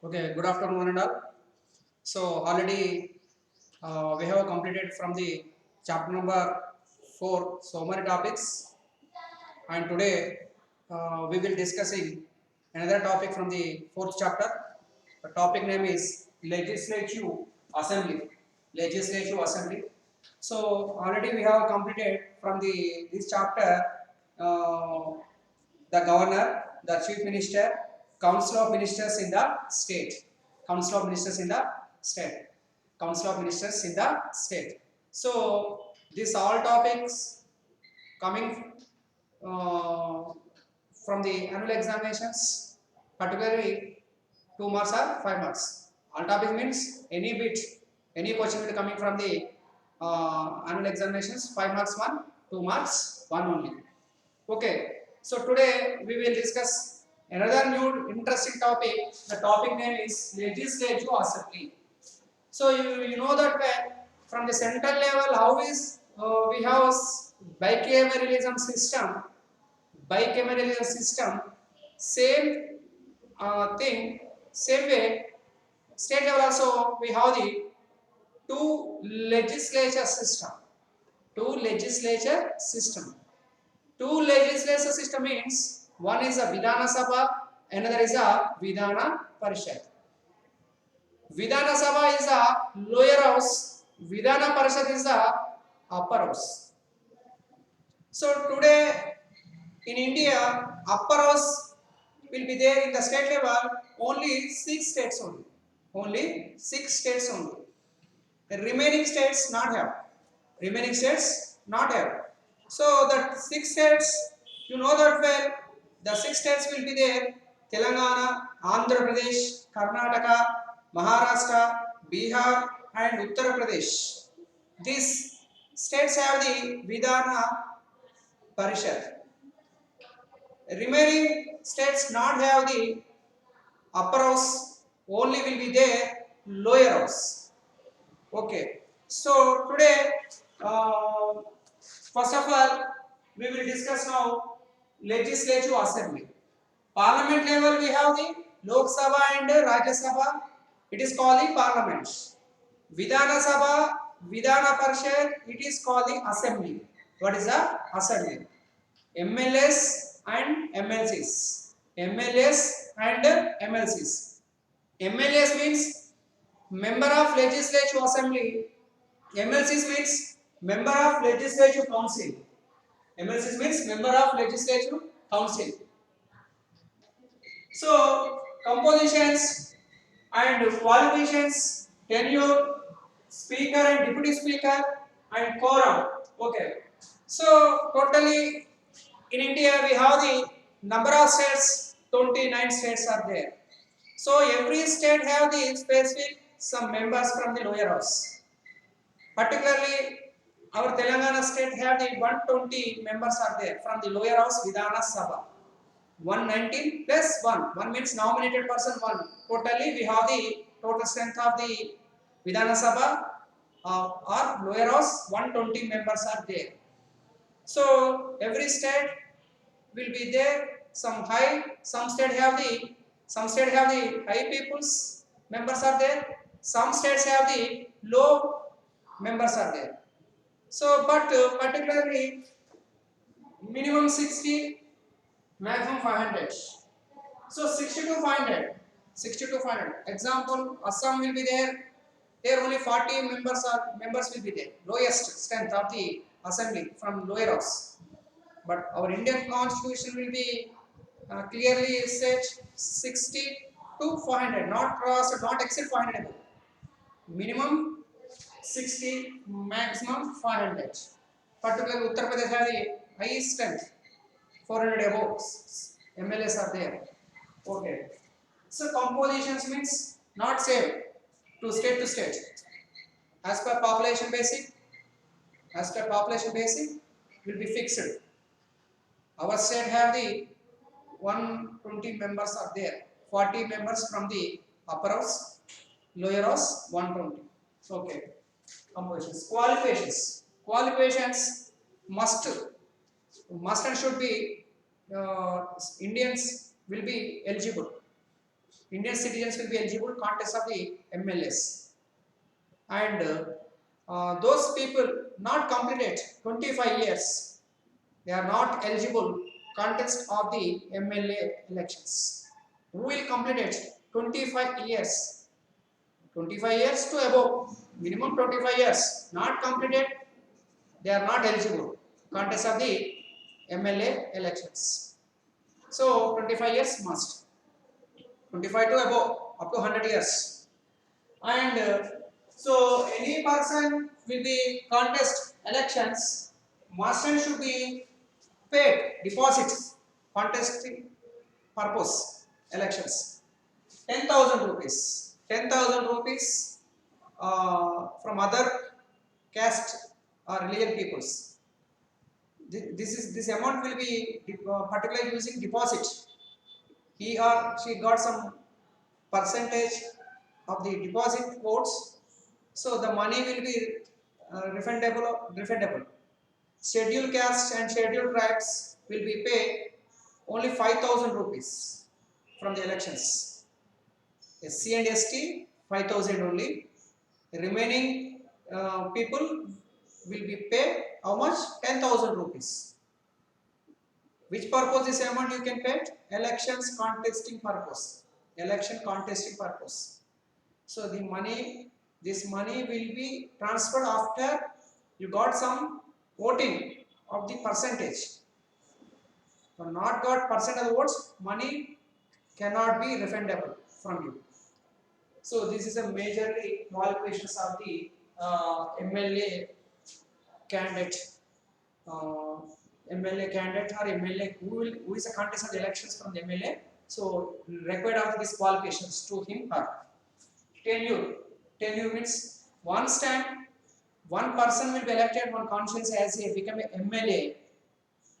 Okay, good afternoon, one and all. So already we have completed from the chapter number 4, so many topics, and today we will discussing another topic from the fourth chapter. The topic name is Legislative Assembly. Legislative Assembly. So already we have completed from the this chapter uh, the governor, the chief minister, council of ministers in the state, council of ministers in the state, council of ministers in the state. So these all topics coming from the annual examinations, particularly 2 marks or 5 marks. All topics means any bit, any question will coming from the annual examinations, 5 marks 1, 2 marks 1 only. Okay, so today we will discuss another new interesting topic. The topic name is Legislative Assembly. So you know that from the central level, how is we have bicameralism system, bicameralism system, same thing, same way. State level also we have the two legislature system, two legislature system. Two legislature system means one is a Vidhana Sabha, another is a Vidhana Parishad. Vidhana Sabha is a lower house, Vidhana Parishad is a upper house. So today in India, upper house will be there in the state level only 6 states only. Only 6 states only. The remaining states not have. Remaining states not have. So that 6 states, you know that well, the 6 states will be there: Telangana, Andhra Pradesh, Karnataka, Maharashtra, Bihar, and Uttar Pradesh. These states have the Vidhana Parishad. Remaining states not have the upper house, only will be there lower house. Okay. So today, first of all, we will discuss now Legislative Assembly. Parliament level we have the Lok Sabha and Rajya Sabha. It is called the Parliament. Vidhana Sabha, Vidhana Parishad, it is called the Assembly. What is the Assembly? MLAs and MLCs. MLAs and MLCs. MLAs means Member of Legislative Assembly. MLCs means Member of Legislative Council. MLCs means Member of Legislative Council. So compositions and qualifications, tenure, speaker and deputy speaker, and quorum. Okay. So totally in India we have the number of states, 29 states are there. So every state have the specific some members from the lower house. Particularly our Telangana state have the 120 members are there from the lower house Vidhana Sabha. 119 plus 1. 1 means nominated person 1. Totally we have the total strength of the Vidhana Sabha or lower house 120 members are there. So every state will be there. Some state have the high peoples members are there. Some states have the low members are there. So, but particularly minimum 60, maximum 500. So 60 to 500. 60 to 500. Example, Assam will be there. There only 40 members will be there. Lowest strength of the assembly from lower house. But our Indian constitution will be clearly set 60 to 400, not cross, not exceed 500. Minimum 60, maximum 500. Particularly Uttar Pradesh has the highest strength, 400 above. MLAs are there. Okay. So compositions means not same to state as per population basic will be fixed. Our state have the 120 members are there, 40 members from the upper house, lower house 120. Okay. Compositions. Qualifications must and should be Indians will be eligible. Indian citizens will be eligible contest of the MLAs, and those people not completed 25 years, they are not eligible contest of the MLA elections. Who will complete it? 25 years. 25 years to above, minimum 25 years, not completed, they are not eligible contest of the MLA elections. So 25 years must, 25 to above, up to 100 years. And so any person will be contest elections, must and should be paid deposits, contesting purpose elections. 10,000 rupees. 10,000 rupees from other caste or religion peoples. This amount will be particularly using deposit. He or she got some percentage of the deposit votes, so the money will be refundable. Scheduled caste and scheduled tribes will be paid only 5,000 rupees from the elections. SC and ST 5,000 only. Remaining people will be paid how much? 10,000 rupees. Which purpose this amount you can pay? Elections contesting purpose. Election contesting purpose. So the money, this money will be transferred after you got some voting of the percentage. For not got percent of the votes, money cannot be refundable from you. So this is a majorly qualifications of the MLA candidate, uh, MLA candidate or MLA who is a contest of the elections from the MLA. So required of these qualifications to him or tenure. Tenure means one stand, one person will be elected, one constituency as he become a MLA.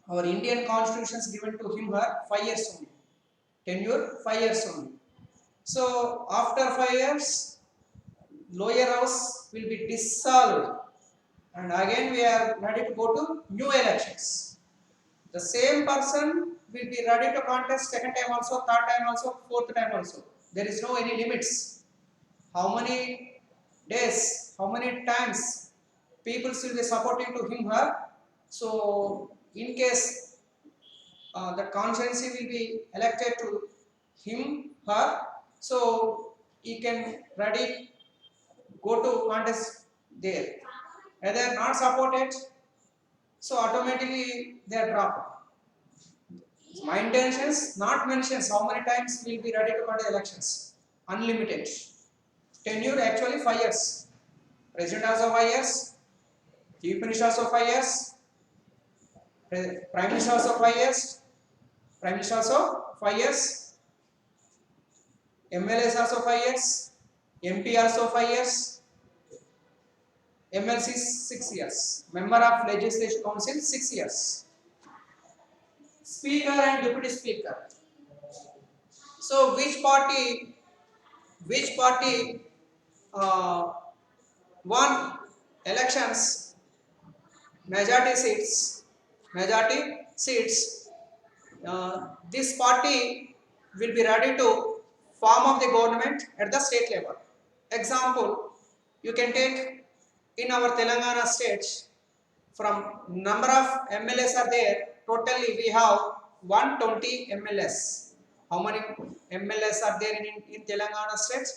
Our Indian constitution is given to him or 5 years only. Tenure 5 years only. So after 5 years, lower house will be dissolved, and again we are ready to go to new elections. The same person will be ready to contest second time also, third time also, fourth time also. There is no any limits. How many days, how many times people will be supporting to him her. So in case the constituency will be elected to him her, so he can ready go to contest there. Either not supported, so automatically they are dropped. My intentions not mentions how many times we will be ready to contest elections. Unlimited. Tenure actually 5 years. President also 5 years. Chief Minister also 5 years. Prime Minister also 5 years. Prime Minister also 5 years. MLAs also 5 years. MP also 5 years. MLC 6 years. Member of Legislative Council 6 years. Speaker and Deputy Speaker. So which party won elections majority seats, this party will be ready to form of the government at the state level. Example, you can take in our Telangana state, from number of MLAs are there, totally we have 120 MLAs. How many MLAs are there in Telangana state?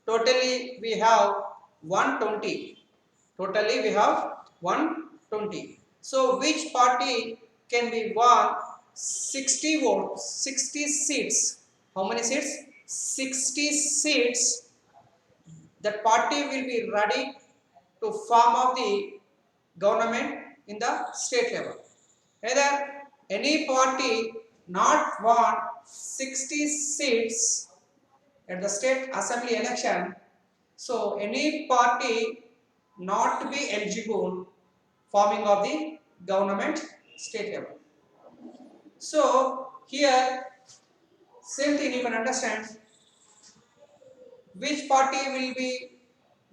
Totally we have 120. Totally we have 120. So which party can be won 60 votes, 60 seats? How many seats? 60 seats. That party will be ready to form of the government in the state level. Either any party not won 60 seats at the state assembly election, so any party not to be eligible forming of the government state level. So here same thing you can understand, which party will be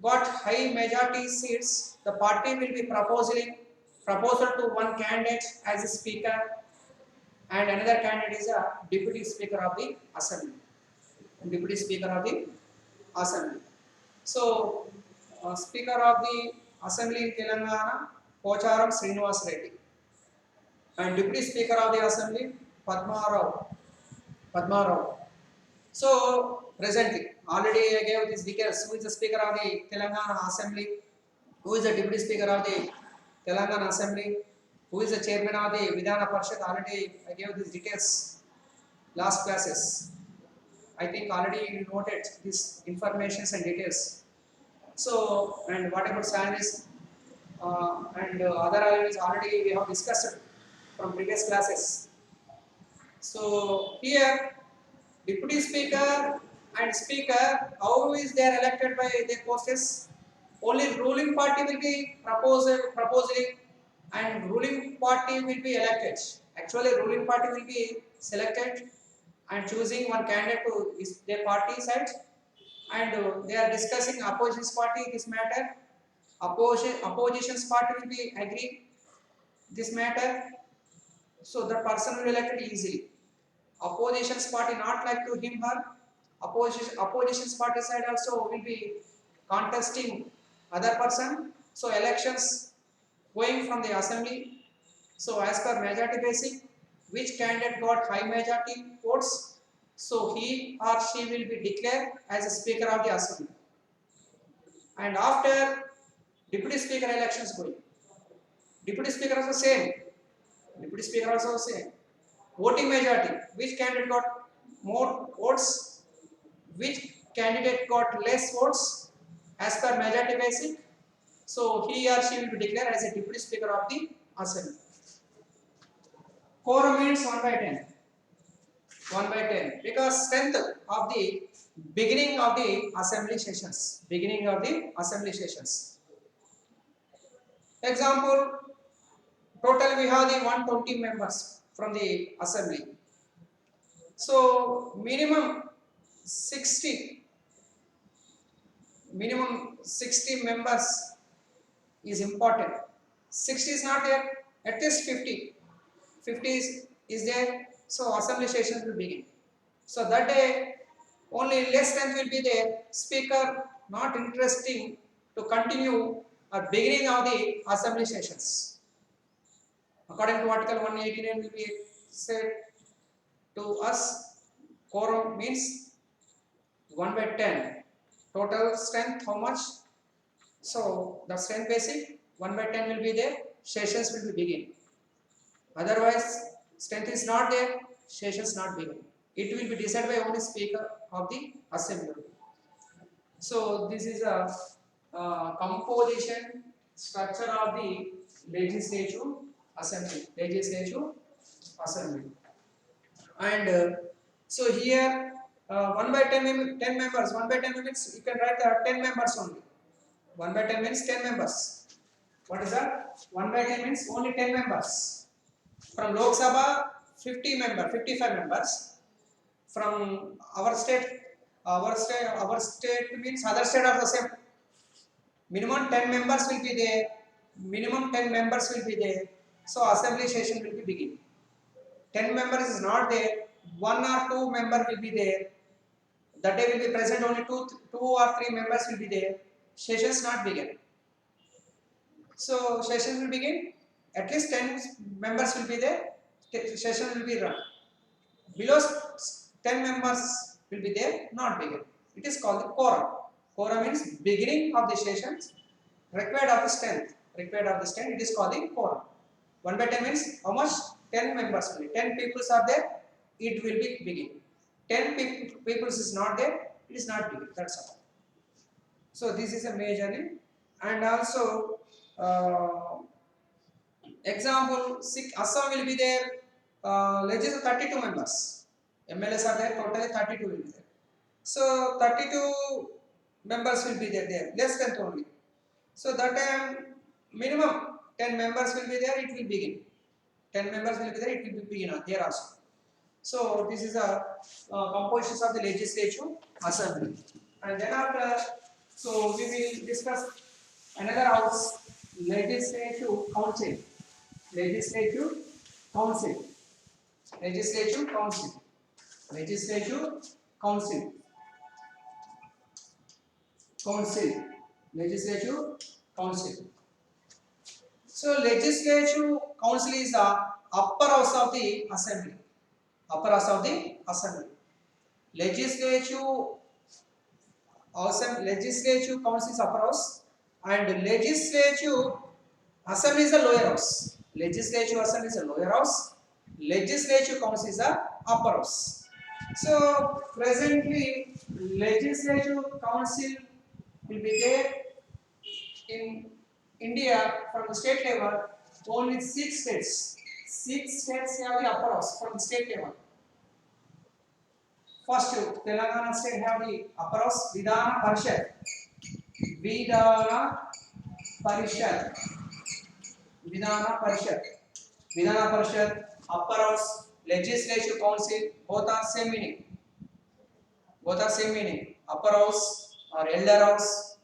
got high majority seats, the party will be proposal to one candidate as a speaker and another candidate is a deputy speaker of the assembly. Deputy Speaker of the Assembly. So, Speaker of the Assembly in Telangana, Pocharam Srinivas Reddy, and Deputy Speaker of the Assembly, Padma Rao. Padma Rao. So, presently, already I gave these details. Who is the Speaker of the Telangana Assembly? Who is the Deputy Speaker of the Telangana Assembly? Who is the Chairman of the Vidhana Parishad? Already I gave these details last classes. I think already you noted these informations and details. So, and what about salaries and other elements already we have discussed from previous classes. So, here Deputy Speaker and Speaker, how is they are elected by their posts? Only ruling party will be proposing and ruling party will be elected. Actually, ruling party will be selected and choosing one candidate to their party side, and they are discussing opposition party this matter. Opposition's party will be agree this matter, so the person will be elected easily. Opposition's party not like to him her. Opposition's party side also will be contesting other person. So elections going from the assembly. So as per majority basic, which candidate got high majority votes, so he or she will be declared as a speaker of the assembly. And after deputy speaker elections going, deputy speaker also same. Deputy speaker also same. Voting majority, which candidate got more votes, which candidate got less votes as per majority basic, so he or she will be declared as a deputy speaker of the assembly. Quorum means 1 by 10. 1 by 10 because strength of the beginning of the assembly sessions. Beginning of the assembly sessions. Example, total we have the 120 members from the assembly. So minimum 60 members is important. 60 is not there, at least 50 is there, so assembly sessions will begin. So that day only less strength will be there, speaker not interesting to continue at beginning of the assembly sessions. According to article 189 will be said to us, quorum means 1 by 10. Total strength how much? So the strength basic 1 by 10 will be there, sessions will be begin. Otherwise strength is not there, sessions not begin. It will be decided by only speaker of the assembly. So this is a composition structure of the legislative assembly. And so here 1 by 10 members. 1 by 10 means you can write 10 members only. 1 by 10 means 10 members. What is that? 1 by 10 means only 10 members. From Lok Sabha 55 members. From our state means other state are the same. Minimum 10 members will be there. So assembly session will be begin. 10 members is not there. 1 or 2 member will be there. That day will be present only 2 or 3 members will be there. Sessions not begin. So session will begin. At least 10 members will be there. Session will be run. Below 10 members will be there, not begin. It is called the quorum. Quorum means beginning of the sessions, required of the strength. It is called the quorum. 1 by 10 means how much? 10 members only. 10 people are there, it will be begin. 10 people is not there, it is not begin. That's all. So this is a majorly. And also example, Assam will be there. Legislature 32 members. MLAs are there, totally 32 will be there. So 32 members will be there, less than only. So that time minimum 10 members will be there, it will begin. 10 members will be there, it will be begin here also. So this is a composition of the legislature assembly. And then after, so we will discuss another house, legislative council. Legislative council. council. Legislative council. So legislative council is the upper house of the assembly. Upper house of the assembly. Legislative legislative council is upper house and legislative assembly is the lower house. Legislative assembly is the lower house. Legislative council is the upper house. So presently legislative council will be there in India from the state level. Only 6 states. 6 states have the upper house from the state level. First, Telangana state have the upper house, Vidhana Parishad. Vidhana Parishad. Vidhana Parishad. Vidhana Parishad, upper house, legislative council, both are same meaning. Both are same meaning. Upper house or elder house,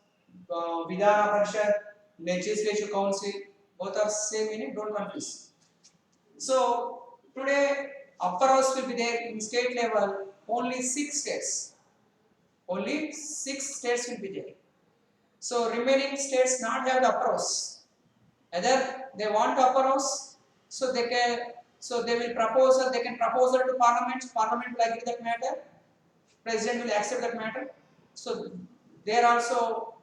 Vidhana Parishad, legislative council, both are same meaning. Don't confuse. So today, upper house will be there in state level. Only 6 states. Only 6 states will be there. So remaining states not have the upper house. Either they want upper house, so they will propose. They can propose it to Parliament. Parliament will agree that matter. President will accept that matter. So there also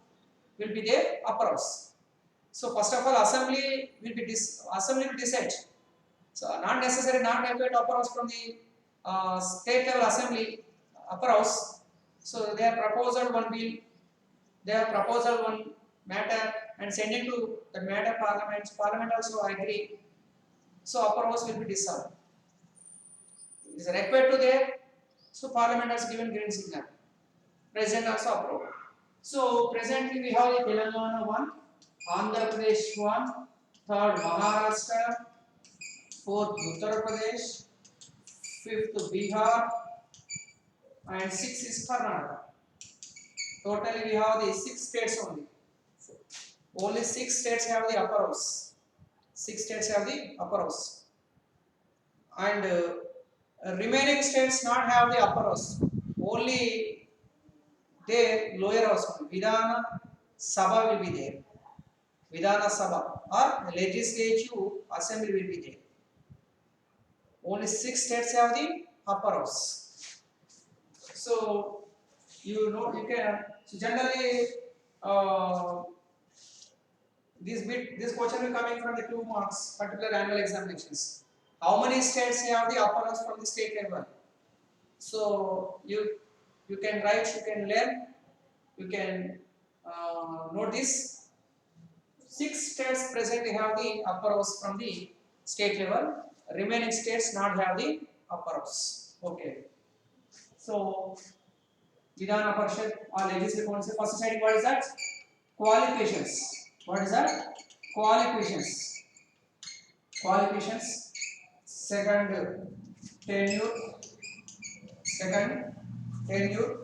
will be their upper house. So first of all, assembly will decide. So not necessary, not required upper house from the state level assembly upper house. So they have proposal one bill, they have proposal one matter and send it to the matter Parliament. Parliament also agree. So upper house will be dissolved. It is required to there. So Parliament has given green signal. President also approved. So presently we have the Telangana one, Andhra Pradesh one, third Maharashtra, fourth Uttar Pradesh, fifth Bihar, and sixth is Karnataka. Totally we have the 6 states only. Only 6 states have the upper house. 6 states have the upper house. And remaining states not have the upper house. Only their lower house. Vidhana Sabha will be there. Vidhana Sabha or legislative assembly will be there. Only 6 states have the upper house. So you can. So generally, this question will coming from the 2 marks particular annual examinations. How many states have the upper house from the state level? So you can write, you can learn, you can note this. 6 states presently have the upper house from the state level. Remaining states not have the upper house. Okay. So Vidhana Parishad or legislative council. First deciding what is that? Qualifications. What is that? Qualifications. Qualifications. Second tenure. Second tenure.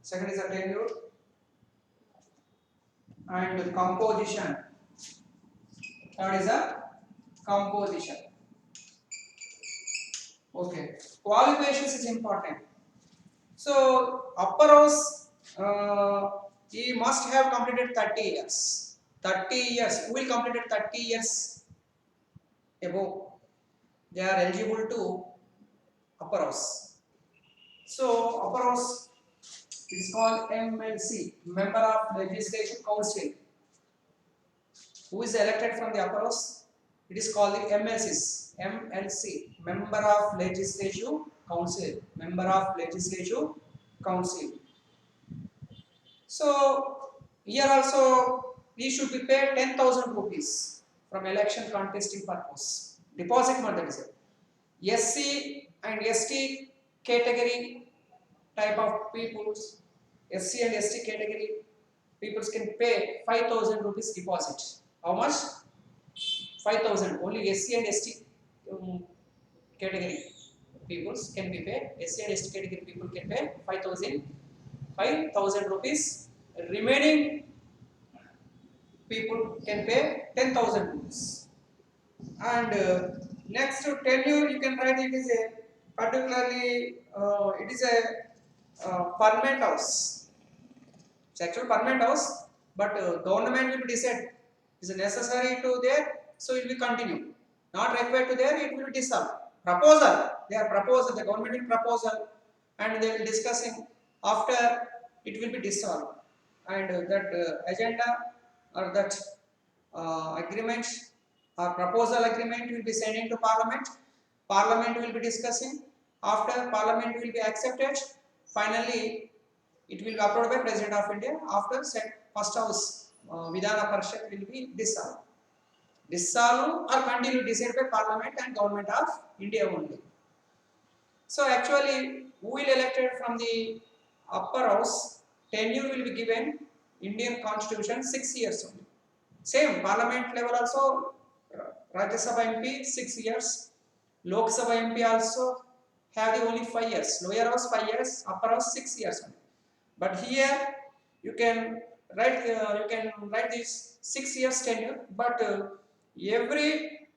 Second is a tenure. And composition. Third is a composition. Okay. Qualifications is important. So upper house, he must have completed 30 years. 30 years. Who will completed 30 years above? They are eligible to upper house. So upper house is called MLC, Member of Legislative Council. Who is elected from the upper house? It is called the MLCs. MLC, Member of Legislative Council. Member of Legislative Council. So here also we should be paid 10,000 rupees from election contesting purpose. Deposit money, that is it. SC and ST category type of peoples, SC and ST category peoples can pay 5,000 rupees deposit. How much? 5,000. Only SC and ST category peoples can be paid. SC and ST category people can pay 5,000 rupees. Remaining people can pay 10,000 rupees. And next to tenure, you can write it is a particularly it is a permanent house. actual permanent house, but government will decide is it necessary to there, so it will continue. Not required to there, it will be dissolved. Proposal, they are proposal, the government will proposal, and they will discussing. After it will be dissolved, and that agenda or that agreement or proposal agreement will be sending to Parliament. Parliament will be discussing. After Parliament will be accepted, finally it will be approved by President of India. After first house Vidhana Parishad will be dissolve or continue decided by Parliament and Government of India only. So actually, who will elected from the upper house? Tenure will be given Indian Constitution 6 years only. Same Parliament level also. Rajya Sabha MP 6 years. Lok Sabha MP also have the only 5 years. Lower house 5 years, upper house 6 years only. But here you can write this 6 years tenure. But every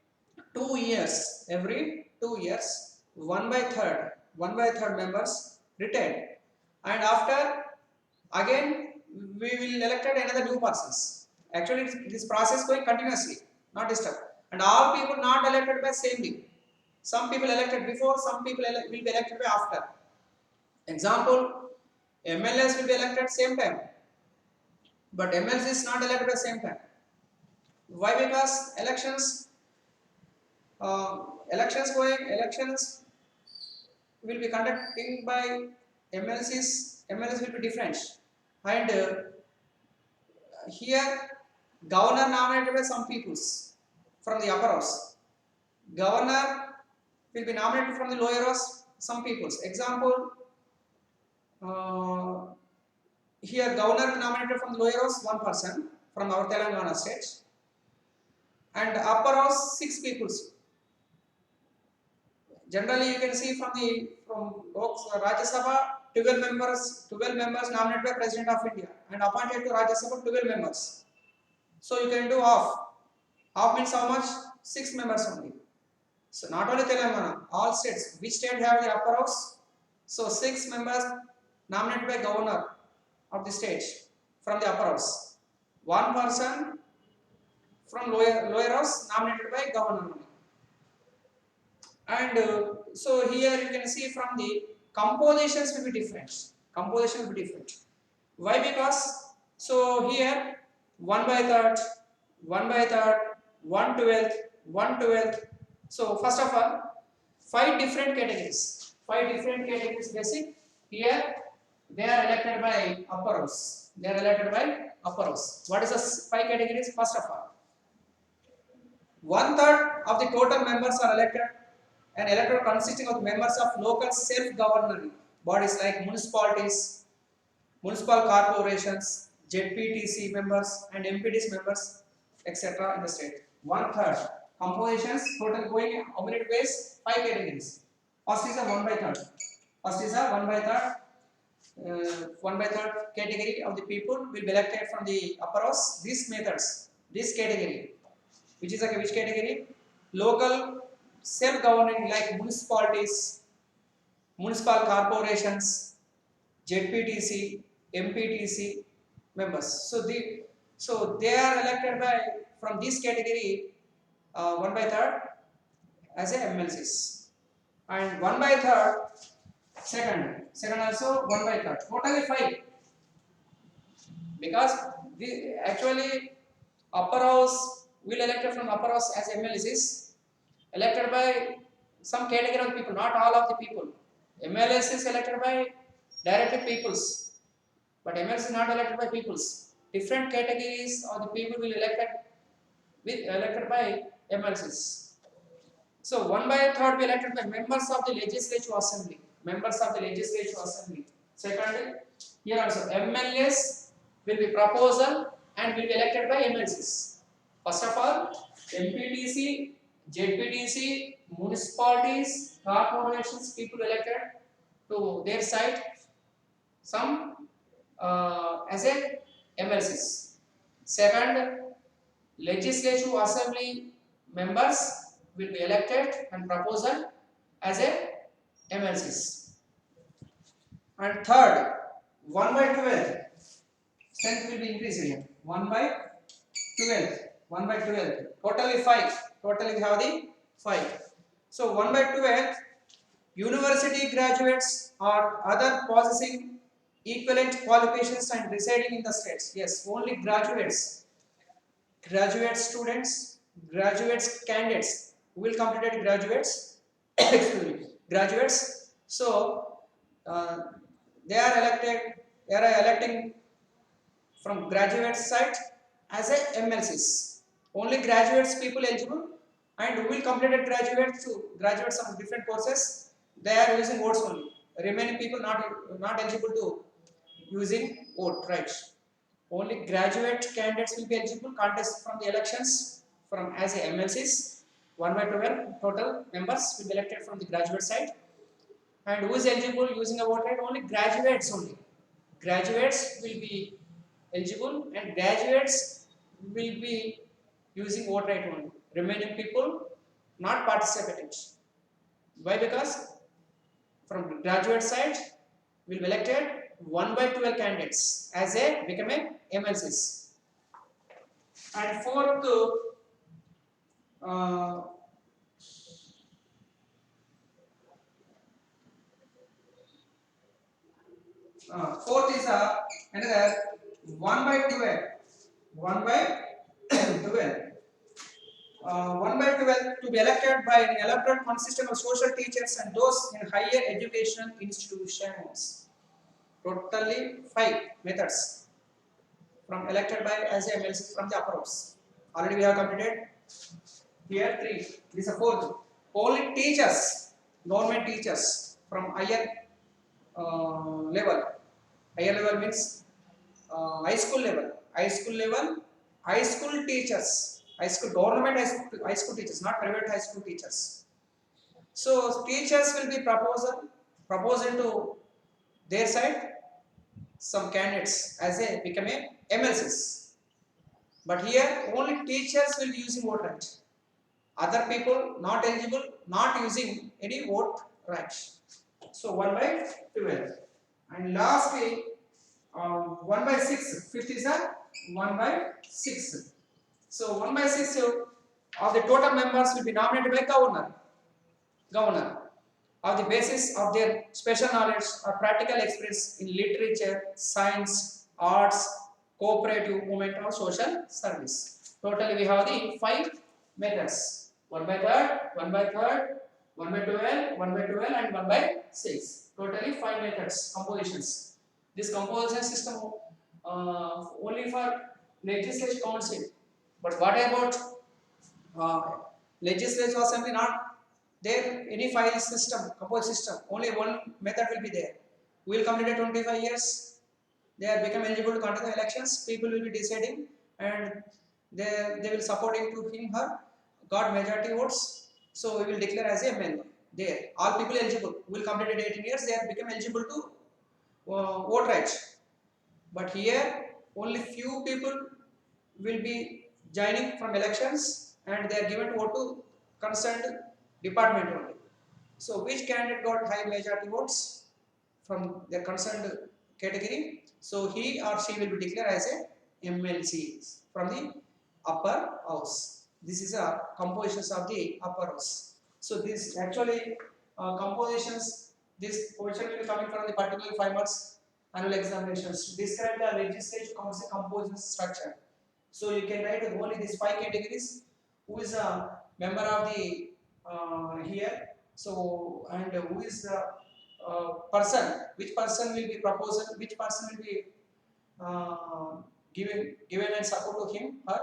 2 years, 1/3 members retained, and after again we will elected another new persons. Actually, this process going continuously, not disturbed, and all people not elected by same thing. Some people elected before, some people will be elected by after. Example, MLAs will be elected same time, but MLs is not elected by same time. Why? Because elections will be conducting by MLCs. MLs will be different, and here governor nominated by some peoples from the upper house. Governor will be nominated from the lower house, some peoples. Example, here governor nominated from the lower house 1 person from our Telangana state, and upper house 6 peoples. Generally, you can see from Rajya Sabha 12 members nominated by President of India and appointed to Rajya Sabha 12 members. So you can do half. Half means how much? 6 members only. So not only Telangana, all states. Which state have the upper house? So 6 members nominated by governor of the state from the upper house. 1 person from lower house nominated by governor. And so here you can see from the compositions will be different. Composition will be different. Why? Because so here 1/3, 1/3, 1/12, 1/12. So first of all, 5 different categories. 5 different categories basic. Here they are elected by upper house. They are elected by upper house. What is the 5 categories? First of all, 1/3 of the total members are elected. An electorate consisting of members of local self-governing bodies like municipalities, municipal corporations, ZPTC members and MPTC members, etc. in the state. 1/3 compositions total going how many ways? 5 categories. First is a 1/3. First is a 1/3. 1/3 category of the people will be elected from the upper house. These methods, this category, which is which category? Local self-governing like municipalities, municipal corporations, ZPTC, MPTC members. So they are elected by from this category 1/3 as a MLCs, and 1/3 second also 1/3. Totally 5, because actually upper house will elected from upper house as MLCs. Elected by some category of people, not all of the people. MLS is elected by directly peoples, but MLS is not elected by peoples. Different categories of the people will elected by MLCs. So 1/3 will be elected by members of the legislative assembly. Members of the legislative assembly. Second, here also MLAs will be proposal and will be elected by MLCs. First of all, MPTC, ZPTC, municipalities, corporations, people elected to their side, some as a MLCs. Second, legislative assembly members will be elected and proposal as a MLCs. And third, 1/12. strength will be increased here. 1 by 12. 1 by 12. Totally 5. Totally we have the 5. So 1 by 12. University graduates or other possessing equivalent qualifications and residing in the states. Yes, only graduates, graduate students, graduates candidates who will completed graduates, excuse me, graduates. So uh, they are elected. They are electing from graduate side as a MLCs. Only graduates people eligible, and who will completed graduates to graduates of different courses. They are using votes only. Remaining people not eligible to using vote rights. Only graduate candidates will be eligible contest from the elections from as a MLCs. 1 by 12 total members will be elected from the graduate side. And who is eligible using a vote right? Only graduates only. Graduates will be eligible and graduates will be using vote right only. Remaining people not participating. Why? Because from graduate side will be elected 1 by 12 candidates as a become a MLCs. And uh, fourth is another 1 by 12. 1 by 12. 1 by 12 to be elected by an electoral consisting of social teachers and those in higher educational institutions. Totally 5 methods from elected by as a MLC from the upper house. Already we have completed here 3. This is a 4th. Only teachers, government teachers from higher level. Higher level means high school level. High school level, high school teachers, high school government high school teachers, not private high school teachers. So teachers will be proposing to their side some candidates as a become a MLCs. But here only teachers will be using vote right. Other people not eligible, not using any vote right. So 1 by 12. And lastly, 1 by 6. Fifth is a 1 by 6. So 1 by 6 of the total members will be nominated by governor on the basis of their special knowledge or practical experience in literature, science, arts, cooperative movement or social service. Totally we have the 5 methods. 1 by 3rd, 1 by 3rd, 1 by 12, 1 by 12 and 1 by 6. Totally 5 methods, compositions. This composition system only for legislative council. But what about uh, legislative assembly? Not there any file system, compose system. Only one method will be there. We will complete 25 years. They are become eligible to conduct the elections. People will be deciding, and they will supporting to him her got majority votes. So we will declare as a MLA. There all people eligible will complete 18 years. They are become eligible to vote rights. But here only few people will be joining from elections and they are given to vote to concerned department only. So which candidate got high majority votes from their concerned category? So he or she will be declared as a MLC from the upper house. This is a compositions of the upper house. So this actually compositions. This portion will be coming from the particular 5 marks annual examinations. Describe the legislative council composition structure. So you can write only these 5 categories. Who is a member of the here? So and who is the person? Which person will be proposal? Which person will be uh, given and support to him? Her.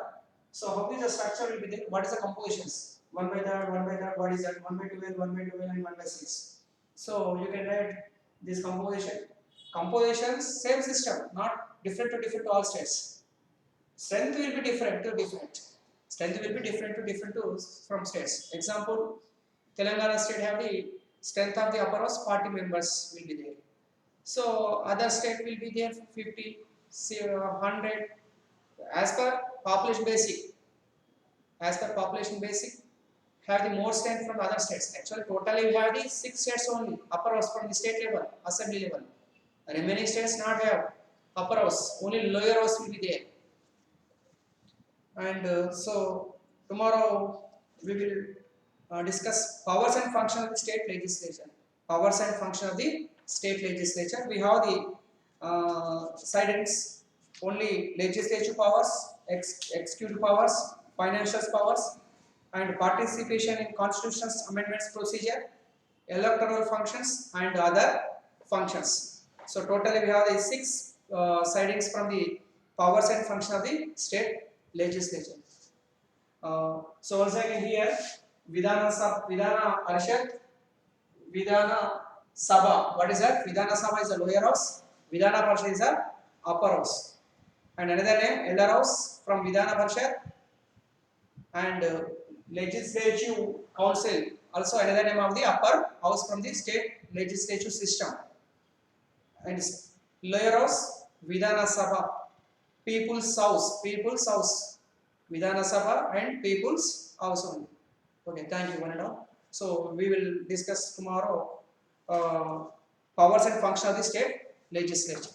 So how is the structure will be there? What is the compositions? 1 by 3rd, 1 by 3rd. What is that? 1 by 12, 1 by 12, and 1 by 6. So you can write this composition. Compositions same system, not different to all states. Strength will be different to different. Strength will be different to from states. Example, Telangana state have the strength of the upper house 40 members will be there. So other state will be there 50, 100 as per population basic. As per population basic, have the more strength from the other states. Actually, totally we have the 6 states only upper house from the state level, assembly level. The remaining states not have. upper house, only lower house will be there. And so tomorrow we will discuss powers and function of the state legislature. Powers and function of the state legislature. We have the sidings, only legislative powers, executive powers, financial powers, and participation in constitutional amendments procedure, electoral functions, and other functions. So totally we have the 6 sidings from the powers and function of the state legislature. So once again here, Vidhana Parishad, Vidhana Sabha. What is that? Vidhana Sabha is a lower house. Vidhana Parishad is a upper house. And another name, elder house from Vidhana Parishad. And legislative council, also another name of the upper house from the state legislative system. And lower house, Vidhana Sabha, people's house, Vidhana Sabha and people's house only. Okay, thank you one and all. So we will discuss tomorrow powers and function of the state legislature.